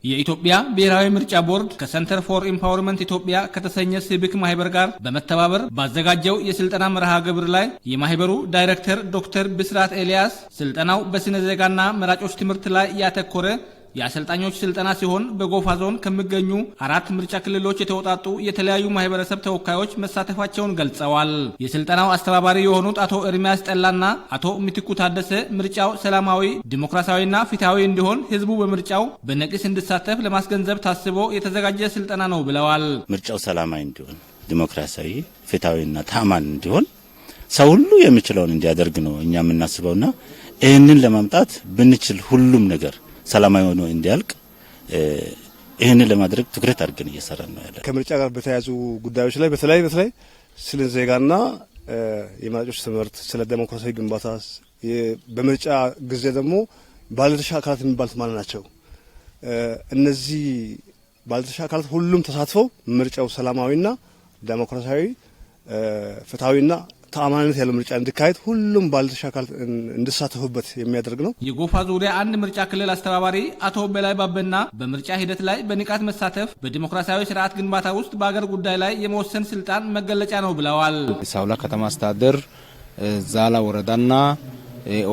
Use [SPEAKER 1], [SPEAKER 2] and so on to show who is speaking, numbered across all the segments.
[SPEAKER 1] የኢትዮጵያ ብሔራዊ ምርጫ ቦርድ ከሴንተር ፎር ኢምፓወርመንት ኢትዮጵያ ከተሰኘ ሲቪክ ማህበር ጋር በመተባበር ባዘጋጀው የስልጠና መርሃ ግብር ላይ የማህበሩ ዳይሬክተር ዶክተር ብስራት ኤልያስ ስልጠናው በስነ ዜጋና መራጮች ትምህርት ላይ ያተኮረ የአሰልጣኞች ስልጠና ሲሆን በጎፋ ዞን ከሚገኙ 4 ምርጫ ክልሎች የተወጣጡ የተለያዩ ማህበረሰብ ተወካዮች መሳተፋቸውን ገልጸዋል። የስልጠናው አስተባባሪ የሆኑት አቶ ኤርሚያስ ጠላና አቶ ምትኩ ታደሰ ምርጫው ሰላማዊ ዲሞክራሲያዊና ፍትሃዊ እንዲሆን ህዝቡ በምርጫው በነቂስ እንዲሳተፍ ለማስገንዘብ ታስቦ የተዘጋጀ ስልጠና ነው ብለዋል።
[SPEAKER 2] ምርጫው ሰላማዊ እንዲሆን ዲሞክራሲያዊ ፍትሃዊና ታማኝ እንዲሆን ሰው ሁሉ የሚችለውን እንዲያደርግ ነው እኛ የምናስበውና ይህንን ለማምጣት ብንችል ሁሉም ነገር ሰላማዊ ሆኖ እንዲያልቅ ይሄንን ለማድረግ ትኩረት አድርገን እየሰራን ነው ያለው።
[SPEAKER 3] ከምርጫ ጋር በተያያዙ ጉዳዮች ላይ በተለይ ስለ ዜጋና የመራጮች ትምህርት፣ ስለ ዲሞክራሲያዊ ግንባታ፣ በምርጫ ጊዜ ደግሞ ባለድርሻ አካላት የሚባሉት ማለት ናቸው። እነዚህ ባለድርሻ አካላት ሁሉም ተሳትፈው ምርጫው ሰላማዊና ዲሞክራሲያዊ ፍትሃዊና ተአማኒነት ያለው ምርጫ እንዲካሄድ ሁሉም ባለድርሻ አካላት እንዲሳተፉበት የሚያደርግ ነው።
[SPEAKER 1] የጎፋ ዙሪያ አንድ ምርጫ ክልል አስተባባሪ አቶ በላይ ባበና በምርጫ ሂደት ላይ በንቃት መሳተፍ በዲሞክራሲያዊ ስርዓት ግንባታ ውስጥ በአገር ጉዳይ ላይ የመወሰን ስልጣን መገለጫ ነው ብለዋል።
[SPEAKER 4] ሳውላ ከተማ አስተዳደር፣ ዛላ ወረዳና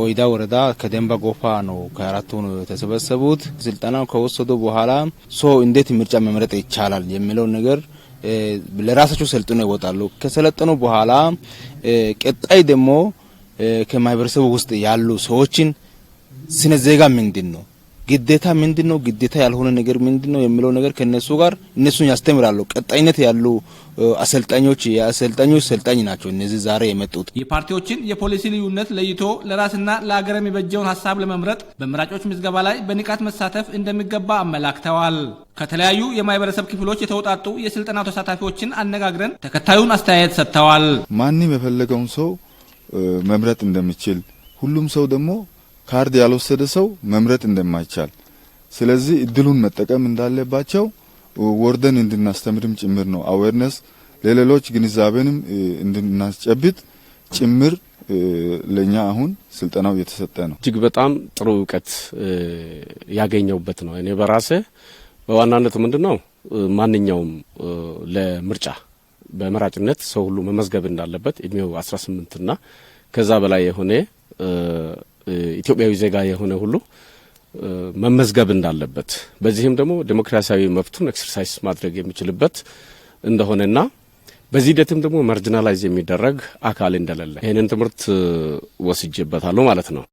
[SPEAKER 4] ኦይዳ ወረዳ ከደንባ ጎፋ ነው ከአራቱ ነው የተሰበሰቡት። ስልጣናው ከወሰዱ በኋላ ሰው እንዴት ምርጫ መምረጥ ይቻላል የሚለው ነገር ለራሳቸው ሰልጥኖ ይወጣሉ። ከሰለጠኑ በኋላ ቀጣይ ደግሞ ከማህበረሰቡ ውስጥ ያሉ ሰዎችን ስነ ዜጋ ምንድነው፣ ግዴታ ምንድነው፣ ግዴታ ያልሆነ ነገር ምንድነው የሚለው ነገር ከነሱ ጋር እነሱን ያስተምራሉ። ቀጣይነት ያሉ አሰልጣኞች የአሰልጣኞች ሰልጣኝ ናቸው እነዚህ ዛሬ የመጡት።
[SPEAKER 1] የፓርቲዎችን የፖሊሲ ልዩነት ለይቶ ለራስና ለሀገር የሚበጀውን ሀሳብ ለመምረጥ በመራጮች ምዝገባ ላይ በንቃት መሳተፍ እንደሚገባ አመላክተዋል። ከተለያዩ የማህበረሰብ ክፍሎች የተውጣጡ የስልጠናው ተሳታፊዎችን አነጋግረን ተከታዩን አስተያየት ሰጥተዋል።
[SPEAKER 5] ማንም የፈለገውን ሰው መምረጥ እንደሚችል፣ ሁሉም ሰው ደግሞ ካርድ ያልወሰደ ሰው መምረጥ እንደማይቻል፣ ስለዚህ እድሉን መጠቀም እንዳለባቸው ወርደን እንድናስተምርም ጭምር ነው። አዌርነስ ለሌሎች ግንዛቤንም እንድናስጨብጥ ጭምር ለኛ አሁን ስልጠናው የተሰጠ ነው።
[SPEAKER 6] እጅግ በጣም ጥሩ ዕውቀት ያገኘውበት ነው። እኔ በራሴ በዋናነት ምንድነው ማንኛውም ለምርጫ በመራጭነት ሰው ሁሉ መመዝገብ እንዳለበት እድሜው 18 እና ከዛ በላይ የሆነ ኢትዮጵያዊ ዜጋ የሆነ ሁሉ መመዝገብ እንዳለበት፣ በዚህም ደግሞ ዲሞክራሲያዊ መብቱን ኤክሰርሳይዝ ማድረግ የሚችልበት እንደሆነና በዚህ ሂደትም ደግሞ ማርጂናላይዝ የሚደረግ አካል እንደሌለ ይሄንን ትምህርት ወስጄበታለሁ ማለት ነው።